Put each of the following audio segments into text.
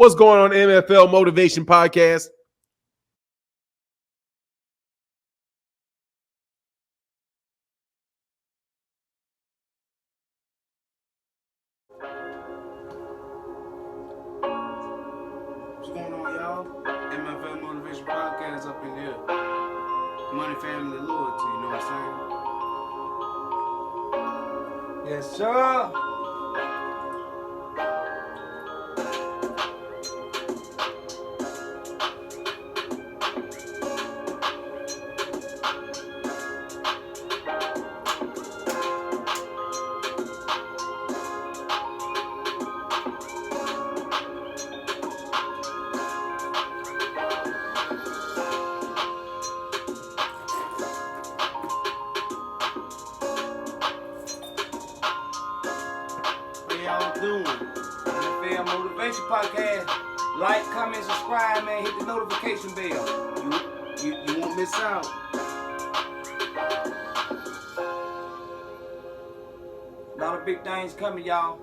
What's going on, M.F.L Motivation Podcast? What's going on, y'all? M.F.L Motivation Podcast up in here. Money, family, loyalty, you know what I'm saying? Yes, sir. How y'all doing? M.F.L Motivation Podcast. Like, comment, subscribe, man. Hit the notification bell. You won't miss out. A lot of big things coming, y'all.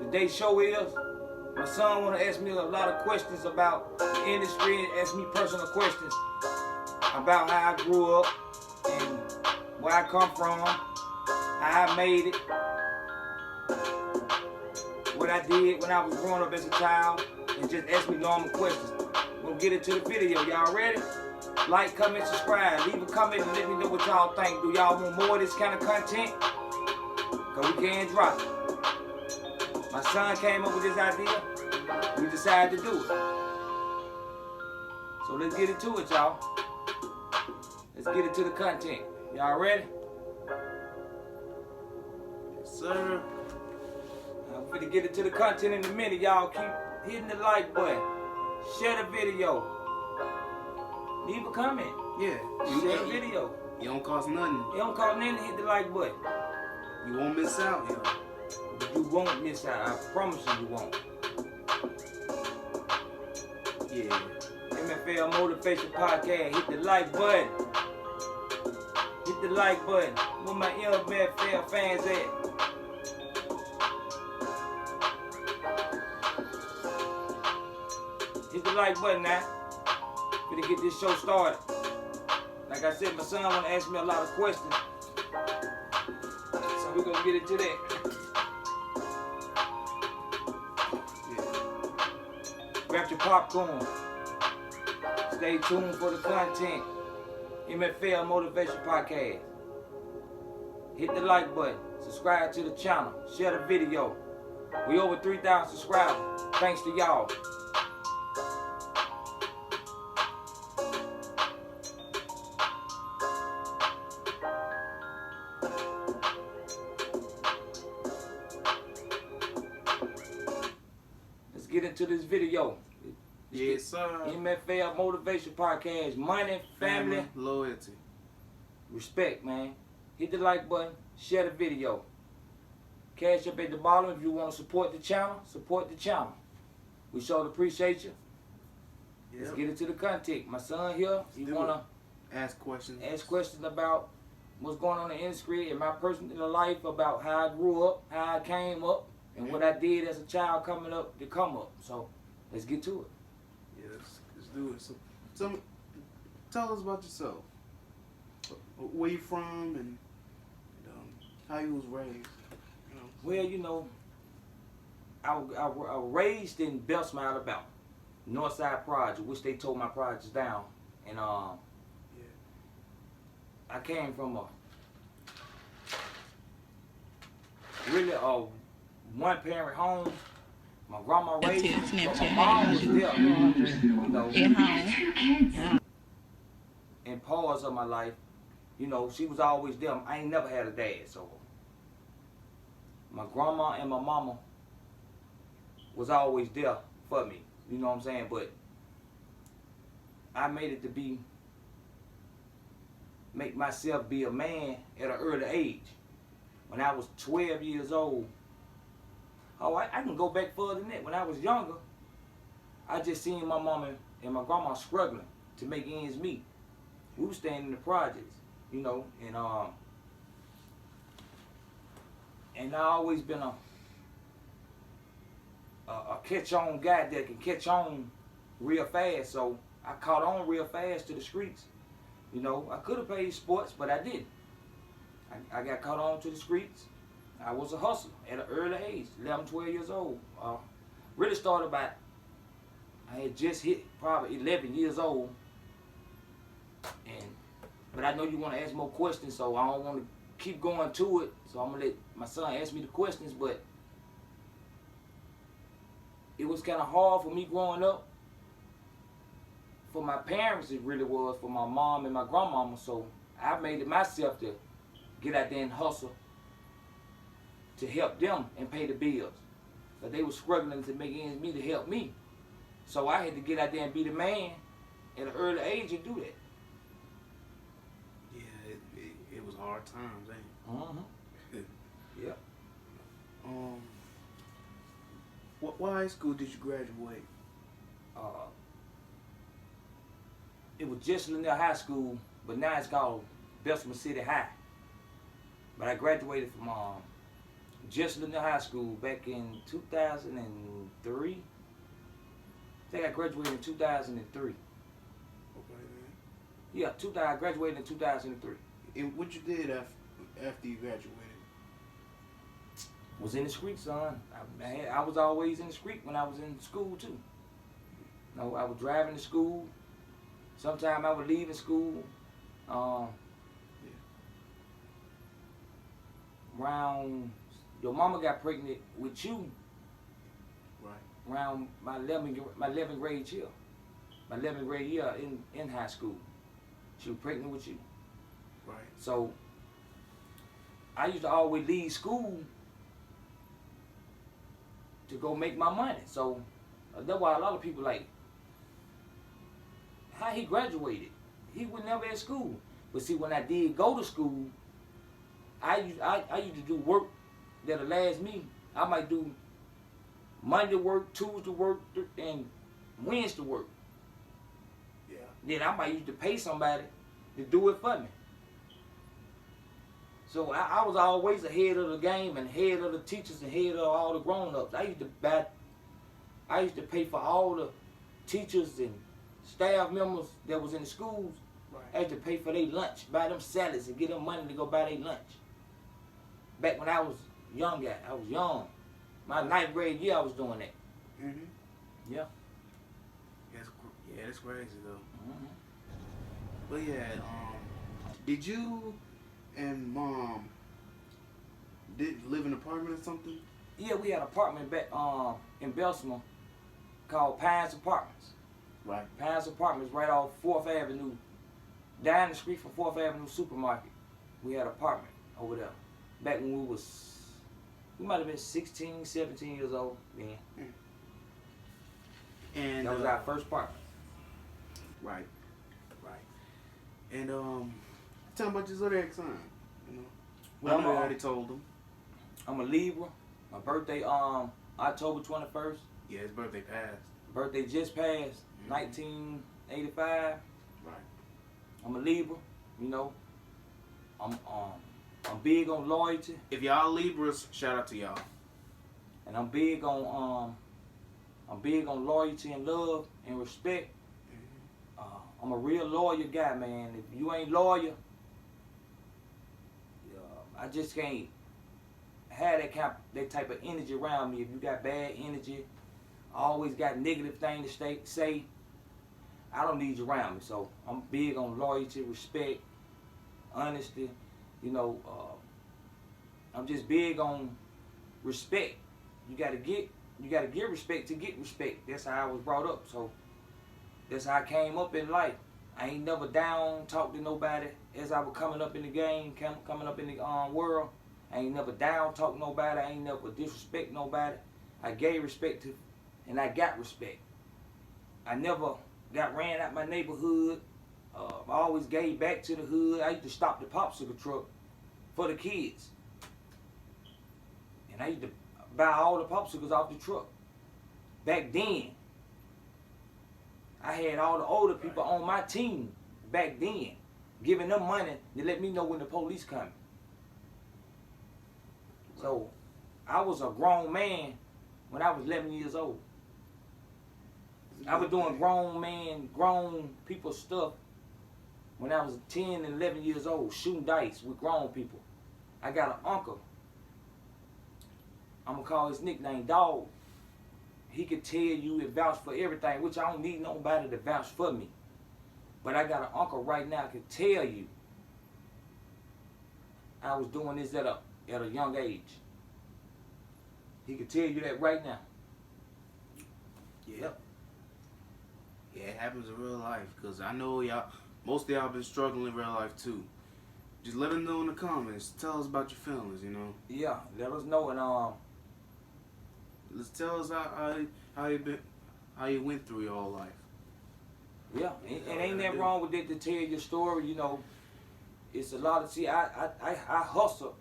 Today's show is, my son want to ask me a lot of questions about the industry and ask me personal questions about how I grew up and where I come from, how I made it, what I did when I was growing up as a child, and just ask me normal questions. We'll get into the video. Y'all ready? Like, comment, subscribe. Leave a comment and let me know what y'all think. Do y'all want more of this kind of content? Because we can't drop it. My son came up with this idea. We decided to do it. So let's get into it, y'all. Let's get into the content. Y'all ready? Yes, sir. I'm finna get into the content in a minute. Y'all keep hitting the like button. Share the video. Leave a comment. Yeah. Share the video. You don't cost nothing. It don't cost nothing to hit the like button. You won't miss out, y'all. You won't miss out. I promise you won't. Yeah. M.F.L Motivation Podcast. Hit the like button. Hit the like button. Where my M.F.L fans at? Hit the like button now. Gonna get this show started. Like I said, my son wanna ask me a lot of questions. So we're gonna get into that. Yeah. Grab your popcorn. Stay tuned for the content. M.F.L Motivation Podcast. Hit the like button. Subscribe to the channel. Share the video. We over 3,000 subscribers. Thanks to y'all. Let's get into this video. Yes, sir. M.F.L Motivation Podcast. Money, family, loyalty. respect, man. Hit the like button. Share the video. Cash up at the bottom if you want to support the channel. Support the channel. We sure appreciate you. Let's Yep. get into the content. My son here, he Do wanna Ask questions. ask questions about what's going on in the industry and my personal life, about how I grew up, how I came up, and what I did as a child coming up to come up. So let's get to it. Yes, let's do it. So, tell us about yourself. Where you from and how you was raised. You know. Well, you know, I was raised in Beltsman, Alabama, Northside Project, which they tore my projects down, and Yeah. I came from a really one parent home. My grandma raised me, but my mom was there, you know, in parts of my life. You know, she was always there. I ain't never had a dad, so my grandma and my mama was always there for me. You know what I'm saying? But I made it to make myself be a man at an early age. When I was 12 years old. Oh, I can go back further than that. When I was younger, I just seen my mama and my grandma struggling to make ends meet. We were staying in the projects, you know, and I always been a catch-on guy that can catch on real fast. So I caught on real fast to the streets. You know, I could have played sports, but I didn't. I got caught on to the streets. I was a hustler at an early age, 11, 12 years old. Really started about, I had just hit probably 11 years old. But I know you want to ask more questions, so I don't want to keep going to it. So I'm going to let my son ask me the questions, but it was kind of hard for me growing up. For my parents, it really was, for my mom and my grandmama. So I made it myself to get out there and hustle to help them and pay the bills. But they were struggling to make ends meet to help me. So I had to get out there and be the man at an early age and do that. Yeah, it was hard times, ain't it? Yeah. What high school did you graduate? It was just Lanier High School, but now it's called Bessemer City High. But I graduated from just Lanier High School back in 2003. I think I graduated in 2003. Okay, man. Yeah, I graduated in 2003. And what you did after you graduated? Was in the street, son. I was always in the street when I was in school too. You know, I was driving to school. Sometimes I would leave in school. Around your mama got pregnant with you. Right. Around my 11th grade year. My 11th grade year in high school. She was pregnant with you. Right. So I used to always leave school to go make my money. So that's why a lot of people like, how he graduated? He was never at school. But see, when I did go to school, I used to do work that'll last me. I might do Monday work, Tuesday work, and Wednesday work. Yeah. Then I might used to pay somebody to do it for me. So I was always ahead of the game and ahead of the teachers and ahead of all the grown-ups. I used to pay for all the teachers and staff members that was in the schools. Right. I used to pay for their lunch, buy them salads and get them money to go buy their lunch. Back when I was young, I was young. My 9th grade year, I was doing that. Mhm. Yeah. That's crazy though. Mm-hmm. But yeah, did you and mom live in an apartment or something? Yeah, we had an apartment back in Bessemer called Pines Apartments. Right. Pines Apartments right off 4th Avenue, down the street from 4th Avenue Supermarket. We had an apartment over there. Back when we might have been 16, 17 years old then. And that was our first apartment. Right. And tell me about your zodiac sign. You know, Well, I know you already told them. I'm a Libra. My birthday October 21st. Yeah, his birthday passed. Birthday just passed, 1985. Right. I'm a Libra. You know, I'm big on loyalty, If y'all Libras, shout out to y'all. and I'm big on loyalty and love and respect. I'm a real loyal guy, man. If you ain't loyal, I just can't have that type of energy around me. If you got bad energy, always got negative things to say, I don't need you around me. So I'm big on loyalty, respect, honesty. You know, I'm just big on respect. You gotta give respect to get respect. That's how I was brought up. So that's how I came up in life. I ain't never down talked to nobody as I was coming up in the game, coming up in the world. I ain't never down talk nobody. I ain't never disrespect nobody. I gave respect to, and I got respect. I never got ran out my neighborhood. I always gave back to the hood. I used to stop the popsicle truck for the kids. And I used to buy all the popsicles off the truck. Back then, I had all the older people on my team back then, giving them money to let me know when the police coming. So I was a grown man when I was 11 years old. I was doing grown people stuff when I was 10 and 11 years old, shooting dice with grown people. I got an uncle. I'm going to call his nickname Dog. He could tell you and vouch for everything, which I don't need nobody to vouch for me. But I got an uncle right now can tell you I was doing this at a young age. He could tell you that right now. Yeah. Yeah, it happens in real life. Because I know most of y'all been struggling in real life too. Just let them know in the comments. Tell us about your feelings, you know. Yeah, let us know. And let's tell us how you went through your whole life. yeah, and ain't that wrong with it to tell your story, you know. It's a lot of, see, I hustle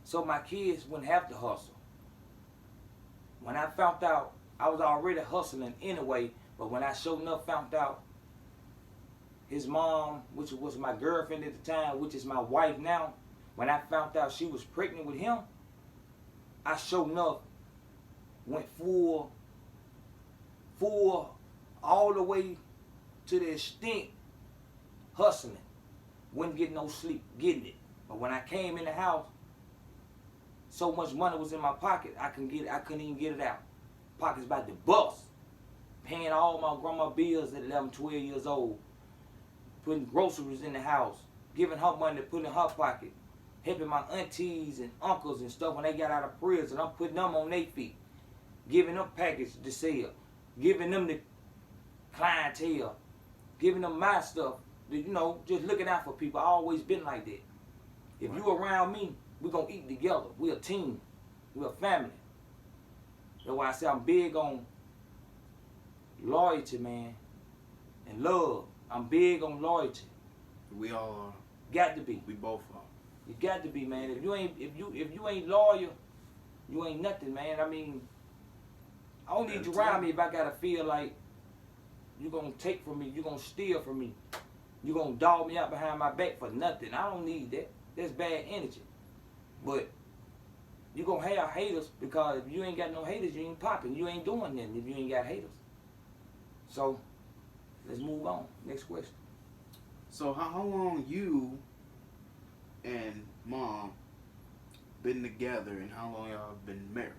so my kids wouldn't have to hustle. When I found out, I was already hustling anyway, but when I sure enough found out his mom, which was my girlfriend at the time, which is my wife now, when I found out she was pregnant with him, I sure enough went full all the way to the extent hustling. Wouldn't get no sleep getting it. But when I came in the house, so much money was in my pocket, I couldn't even get it out. Pockets about to bust. Paying all my grandma bills at 11, 12 years old. Putting groceries in the house. Giving her money to put in her pocket. Helping my aunties and uncles and stuff when they got out of prison. I'm putting them on their feet. Giving them packages to sell. Giving them the clientele. Giving them my stuff. You know, just looking out for people. I always been like that. If you around me, we're going to eat together. We're a team. We're a family. That's why I say I'm big on loyalty, man, and love. I'm big on loyalty. We all are. Got to be. We both are. You got to be, man. If you ain't loyal, you ain't nothing, man. I mean, I don't need you around me if I gotta feel like you're gonna take from me, you're gonna steal from me, you're gonna dog me out behind my back for nothing. I don't need that. That's bad energy. But you're gonna have haters, because if you ain't got no haters, you ain't popping. You ain't doing nothing if you ain't got haters. So let's move on. Next question. So how long you and mom been together, and how long y'all been married?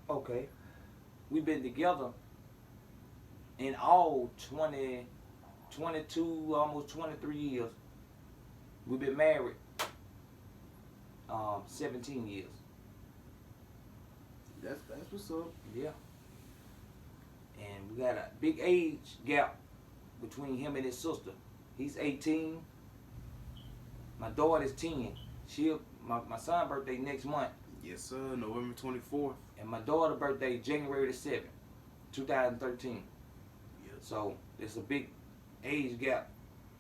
Okay. We've been together in all 22, almost 23 years. We've been married 17 years. That's what's up. Yeah. And we got a big age gap between him and his sister. He's 18. My daughter's 10. My son's birthday next month. Yes, sir. November 24th. And my daughter's birthday January the 7th, 2013. Yes. So it's a big age gap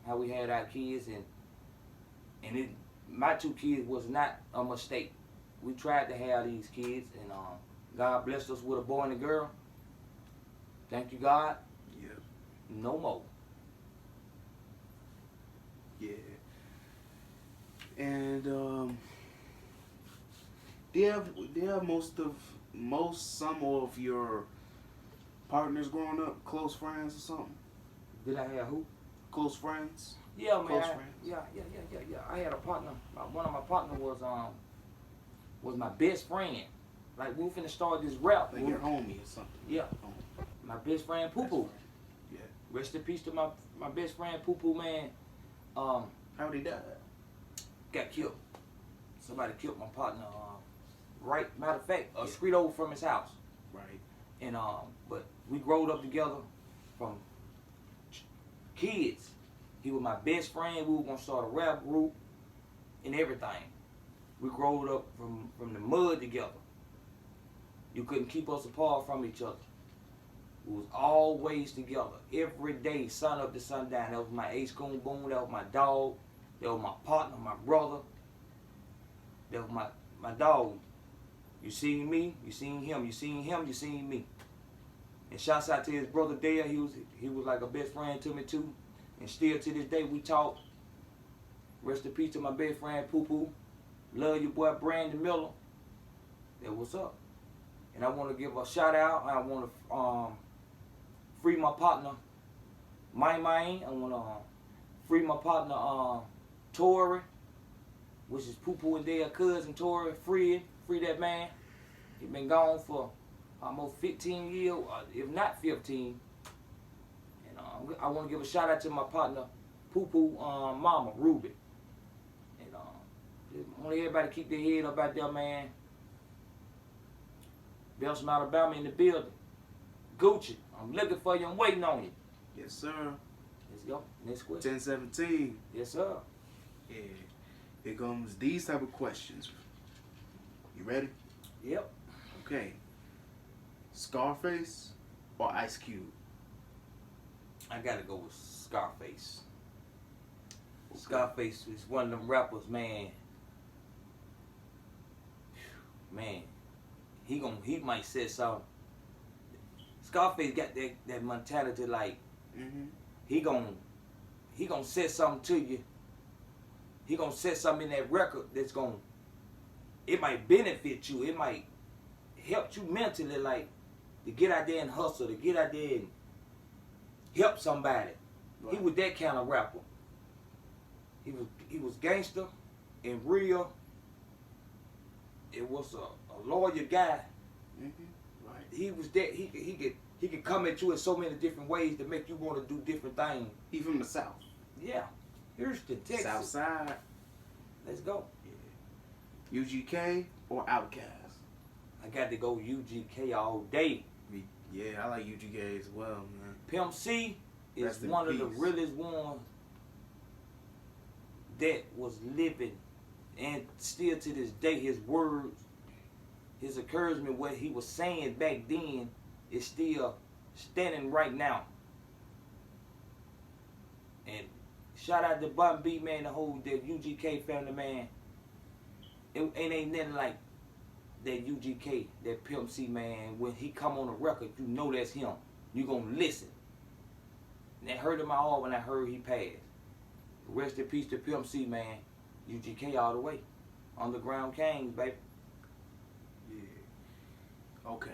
how we had our kids, and my two kids was not a mistake. We tried to have these kids, and God blessed us with a boy and a girl. Thank you, God. Yeah. No more. Yeah. And do you have some of your partners growing up close friends or something? Did I have who? Close friends? Yeah, man. Close friends? Yeah. I had a partner. One of my partners was my best friend. Like, we were finna start this rap. Like your homie or something? Yeah. My best friend, Poo Poo. Yeah. Rest in peace to my best friend, Poo Poo, man. How'd he die? Got killed. Somebody killed my partner. Right, matter of fact, a street over from his house. Right. And but we growed up together from kids. He was my best friend. We were gonna start a rap group and everything. We growed up from the mud together. You couldn't keep us apart from each other. We was always together, every day, sun up to sundown. That was my ace coon boom. That was my dog. That was my partner, my brother. That was my dog. You seen me, you seen him. You seen him, you seen me. And shouts out to his brother Dale. He was like a best friend to me too. And still to this day we talk. Rest in peace to my best friend Poo Poo. Love your boy Brandon Miller. That what's up. And I want to give a shout out. I want to free my partner, I want to free my partner, Tori, which is Poo Poo and their cousin Tori. Free that man. He been gone for almost 15 years, if not 15. And I want to give a shout out to my partner, Poo Poo, mama, Ruby. And I want everybody to keep their head up out there, man. Belson, Alabama in the building. Gucci, I'm looking for you. I'm waiting on you. Yes, sir. Let's go. Next question. 1017. Yes, sir. Yeah. Here comes these type of questions. You ready? Yep. Okay. Scarface or Ice Cube? I gotta go with Scarface. Okay. Scarface is one of them rappers, man. Man, he might say something. Scarface got that mentality like he gonna say something to you. He gonna say something in that record that's gonna, it might benefit you. It might help you mentally, like to get out there and hustle, to get out there and help somebody. Right. He was that kind of rapper. He was gangster and real. It was a lawyer guy. Right. He was that he could come at you in so many different ways to make you want to do different things. He from the South. Yeah. Houston, Texas. South Side. Let's go. Yeah. UGK or Outkast? I got to go UGK all day. Yeah, I like UGK as well, man. Pimp C is one of the realest ones that was living, and still to this day, his words, his encouragement, what he was saying back then is still standing right now. And shout out to Bun B, man, the whole that UGK family, man. It ain't nothing like that UGK, that Pimp C, man. When he come on the record, you know that's him. You gonna listen. And that hurt in my heart when I heard he passed. Rest in peace to Pimp C, man. UGK all the way. Underground Kings, baby. Yeah. Okay.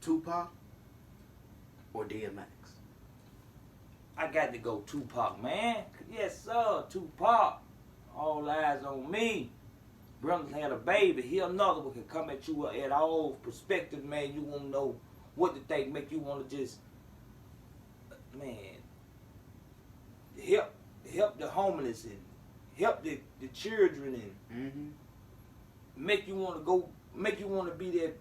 Tupac or DMX? I got to go Tupac, man. Yes, sir. Tupac. All eyes on me. Brothers had a baby. Here another one can come at you at all perspectives, man. You won't know what to think. Make you want to just, man, help the homeless and help the children and make you want to go, make you want to be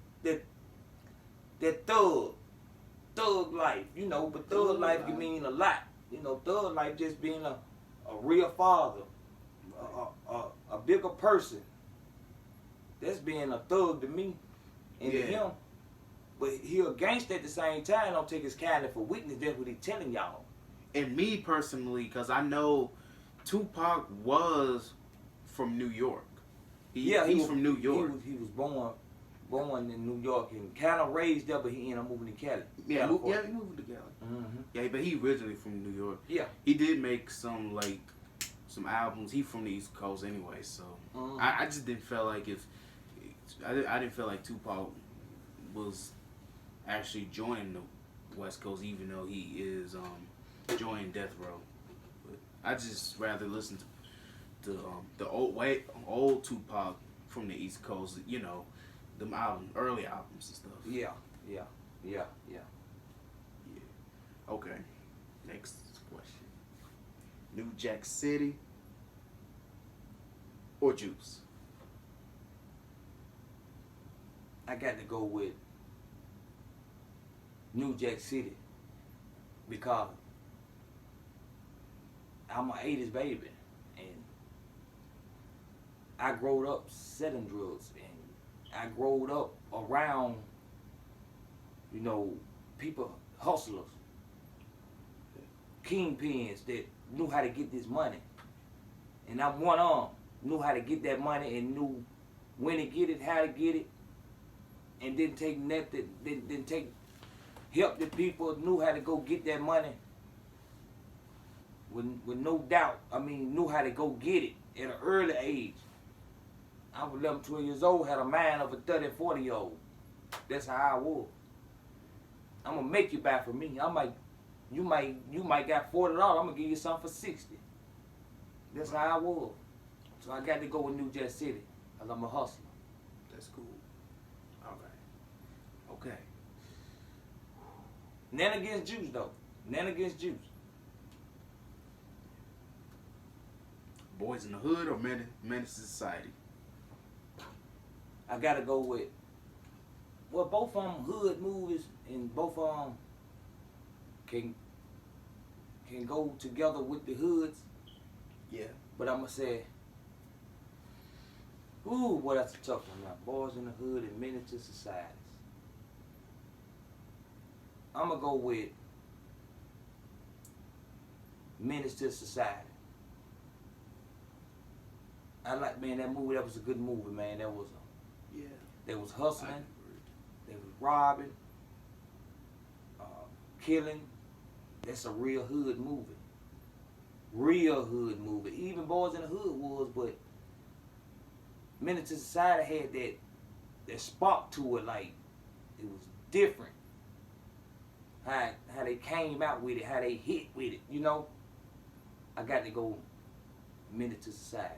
that thug life, you know. But thug life can mean a lot, you know. Thug life just being a real father, a bigger person. That's being a thug to me and to him. But he a gangster at the same time. Don't take his kindness for weakness. That's what he telling y'all. And me personally, because I know Tupac was from New York. He was from New York. He was born in New York and kind of raised there, but he ended up moving to Cali. Yeah, he moved to Cali. Yeah, but he originally from New York. Yeah. He did make some albums. He from the East Coast anyway, so I just didn't feel like I didn't feel like Tupac was actually joining the West Coast, even though he is joining Death Row. But I just rather listen to the old Tupac from the East Coast. You know, them early albums and stuff. Yeah. Okay. Next question. New Jack City or Juice? I got to go with New Jack City because I'm an 80s baby and I growed up selling drugs and I growed up around, you know, people, hustlers, kingpins that knew how to get this money. And I'm one of them, knew how to get that money and knew when to get it, how to get it, and didn't take nothing, didn't take, help the people, knew how to go get that money with no doubt. I mean, knew how to go get it at an early age. I was 11, 12 years old, had a mind of a 30 and 40-year-old. That's how I was. I'm gonna make you buy from me. You might got $40. I'm gonna give you something for 60. That's how I was. So I got to go with New Jack City, cause I'm a hustler. That's cool. All right. Okay. None against Jews though. None against Jews. Boys in the Hood or Menace to Society? I gotta go with. Well, both of them hood movies, and both of them can go together with the hoods. Yeah. But I'm gonna say, ooh, boy, that's a tough one now. Boys in the Hood and Miniature Societies. I'm gonna go with Menace to Society. I like, man, that movie. That was a good movie, man. That was Yeah. They was hustling, they was robbing, killing. That's a real hood movie. Real hood movie. Even Boys in the Hood was, but Menace to Society had that spark to it. Like it was different. How they came out with it, how they hit with it. You know. I got to go Menace to Society.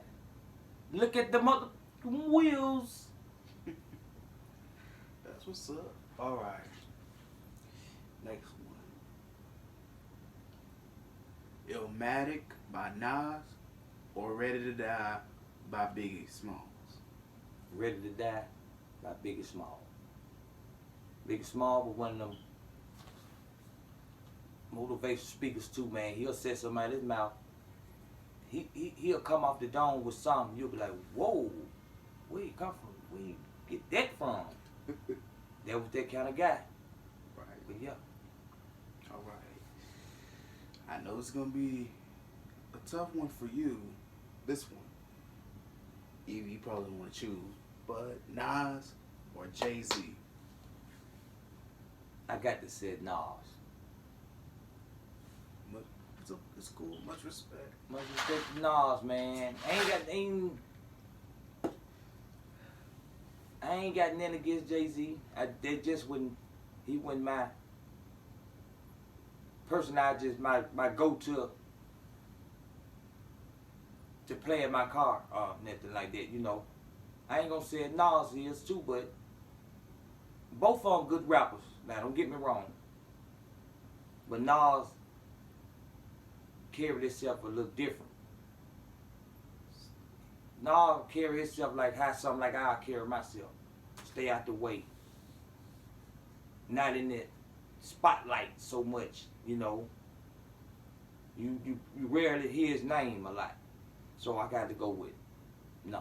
Look at the mother wheels. That's what's up. All right. Next one. Illmatic by Nas or Ready to Die by Biggie Smalls? Ready to Die by Biggie Small. Biggie Small was one of them motivation speakers too, man. He'll say something out of his mouth. He'll come off the dome with something. You'll be like, whoa, where you come from? Where you get that from? That was that kind of guy. Right. But yeah. All right. I know it's gonna be a tough one for you. This one. You probably don't want to choose, but Nas or Jay-Z? I got to say Nas. It's cool. Much respect. Much respect to Nas, man. I ain't got nothing against Jay-Z. He wasn't my person. My go-to to play in my car or nothing like that, you know. I ain't gonna say Nas is too, but both of them good rappers. Now, don't get me wrong. But Nas carried himself a little different. Nas carry himself like how something like I carry myself. Stay out the way. Not in that spotlight so much, you know. You rarely hear his name a lot. So I got to go with Nas.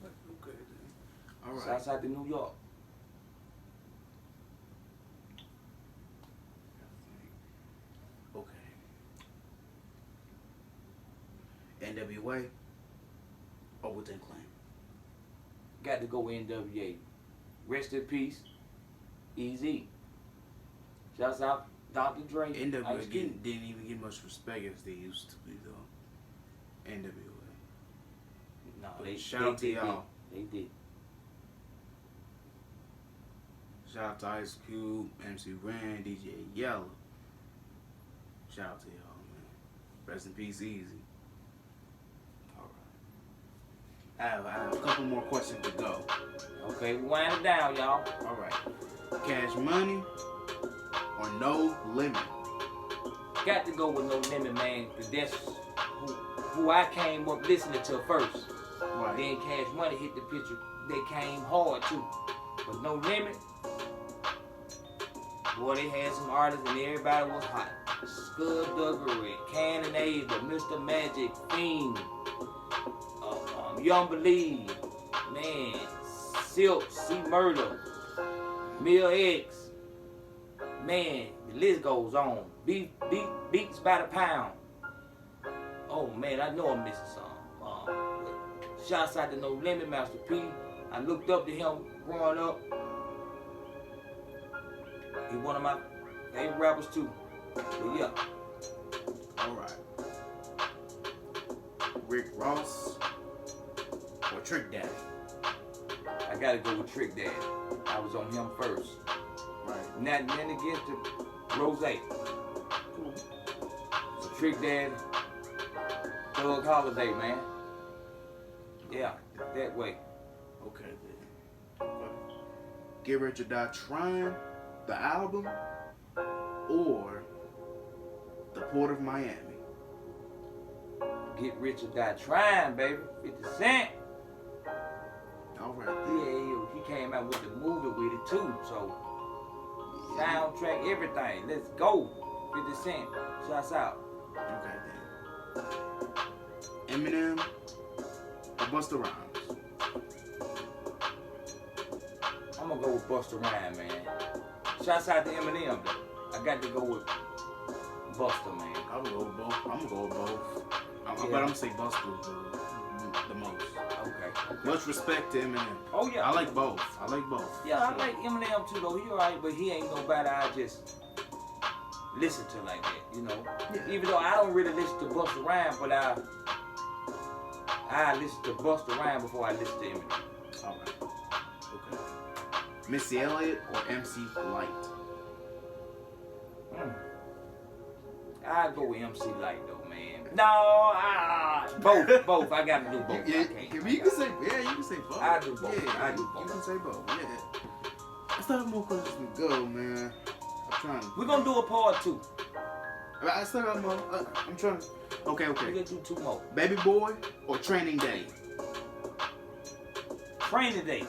Okay then. All right. Southside to New York. NWA or Wu-Tang Clan? Got to go NWA. Rest in peace, Easy. Shouts out Dr. Dre. NWA didn't even get much respect as they used to be though. NWA. No, but shout out to y'all. They did. Shout out to Ice Cube, MC Ren, DJ Yella. Shout out to y'all, man. Rest in peace, Easy. I have a couple more questions to go. Okay, wind it down, y'all. All right. Cash Money or No Limit? Got to go with No Limit, man, because that's who I came up listening to first. Right. Then Cash Money hit the picture. They came hard, too. But No Limit, boy, they had some artists and everybody was hot. Scud Duggery, Cannon Ava, Mr. Magic, Fiend, Young Believe, man, Silk, C Murder, Mill X, man, the list goes on. Beats by the pound. Oh man, I know I'm missing some. Shouts out to No Limit, Master P. I looked up to him growing up. He one of my favorite rappers too. But yeah. All right. Rick Ross or Trick Daddy? I gotta go with Trick Daddy. I was on him first. Right. Nothing against the Rose. Cool. So Trick Daddy, Thug Holiday, man. Yeah, that way. Okay, then. Okay. Get Rich or Die Trying, the album, or The Port of Miami? Get Rich or Die Trying, baby. 50 Cent. All right, Yeah, then. he came out with the movie with it too. So soundtrack, everything. Let's go. 50 Cent. Shouts out. Okay, then. Eminem or Busta Rhymes? I'm gonna go with Busta Rhymes, man. Shouts out to Eminem, though. I got to go with Busta, man. I'm gonna go with both. Yeah. But I'm gonna say Busta the most. Okay. Much respect to Eminem. Oh yeah. I like both. Yeah, I like Eminem too, though. He alright, but he ain't nobody I just listen to like that, you know. Yeah. Even though I don't really listen to Busta Rhymes, but I listen to Busta Rhymes before I listen to Eminem. All right. Okay. Missy Elliott or MC Light? I go with MC Light though, man. No, both. I gotta do both. Yeah, I can't. you can say both. I do both. Yeah, I do both. You can say both. Yeah. Let's have more questions to go, man. I'm trying. We're gonna do a part 2. I still got more. I'm trying. Okay. We're gonna do 2 more. Baby Boy or Training Day? Training Day.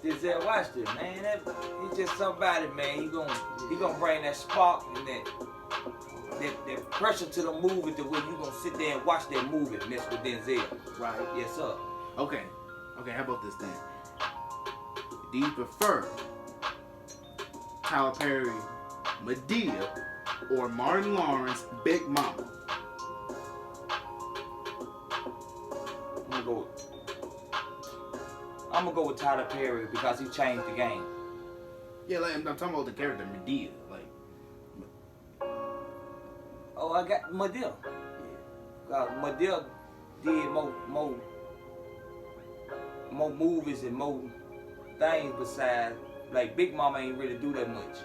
Denzel Washington, man. He's just somebody, man. He gonna bring that spark and that pressure to the movie to where you gonna sit there and watch that movie and mess with Denzel. Right. Yes, sir. Okay. How about this then? Do you prefer Tyler Perry, Medea, or Martin Lawrence, Big Mama? I'm gonna go with Tyler Perry because he changed the game. Yeah, like I'm talking about the character Medea. Like, Oh, I got Medea. Medea did more movies and more things besides, like, Big Mama ain't really do that much.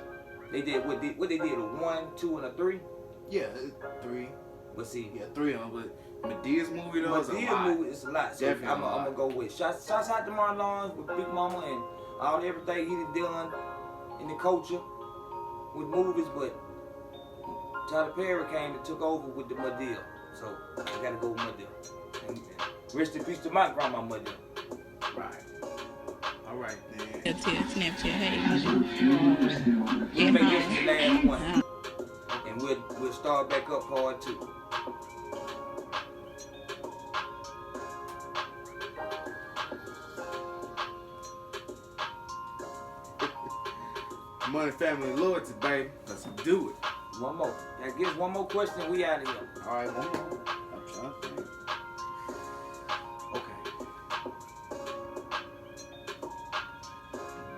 They did what they did, a 1, 2, and a 3. yeah, 3. But see, Yeah, 3 of them. But Medea's movie though is a Medea lot. movie is a lot. So Definitely I'm a lot. gonna go with shouts out to Martin Lawrence with Big Mama and everything he done in the culture with movies, but Tyler Perry came and took over with the Medea. So I gotta go with Medea. And rest in peace to my grandma Medea. Right. All right, then. Snapchat, hey, We'll make this the last one. And we'll start back up part 2. Money, family, loyalty, baby. Let's do it. One more. I guess one more question, we out of here. All right, one more. I'm trying to think. Okay.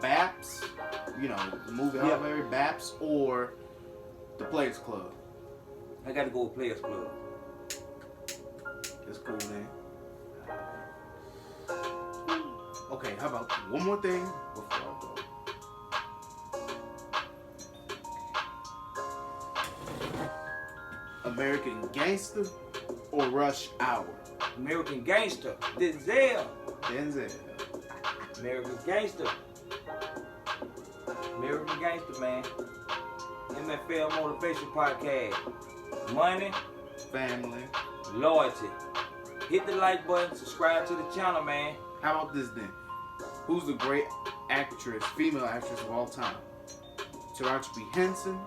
Baps, the movie Yeah. Huckleberry, Baps, or the Players Club. I gotta go with Players Club. That's cool, man. Okay, how about one more thing before I go? American Gangster or Rush Hour? American Gangster, Denzel. Denzel. American Gangster. American Gangster, man. M.F.L. Motivation Podcast. Money, Family. loyalty. Hit the like button, subscribe to the channel, man. How about this then? Who's the great actress, female actress of all time? Taraji P. Henson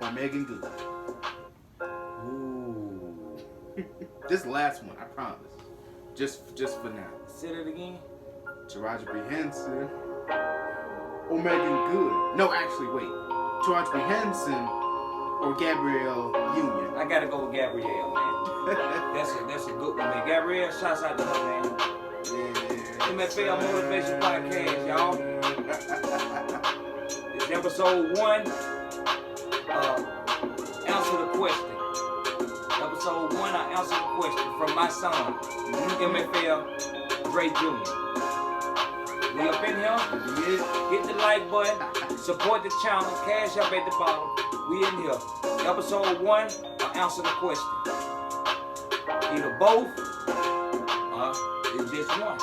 or Megan Good? Ooh. This last one, I promise. Just for now. Say that again. Taraji P. Henson or Megan Good? No, actually, wait. Taraji P. Henson or Gabrielle Union? I gotta go with Gabrielle, man. That's a good one, man. Gabrielle, shouts out to her, man. Yeah. M.F.L. Motivation Podcast, y'all. This is episode 1. Answer the question. Episode episode 1, I answered a question from my son, M.F.L. Dre Jr. We up in here, hit the like button, support the channel, cash up at the bottom. We in here. Episode 1, I answer the question. Either both, or it's just one.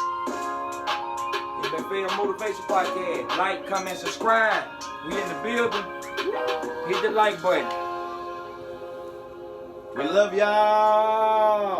M.F.L. Motivation Podcast. Like, comment, subscribe. We in the building. Hit the like button. We love y'all.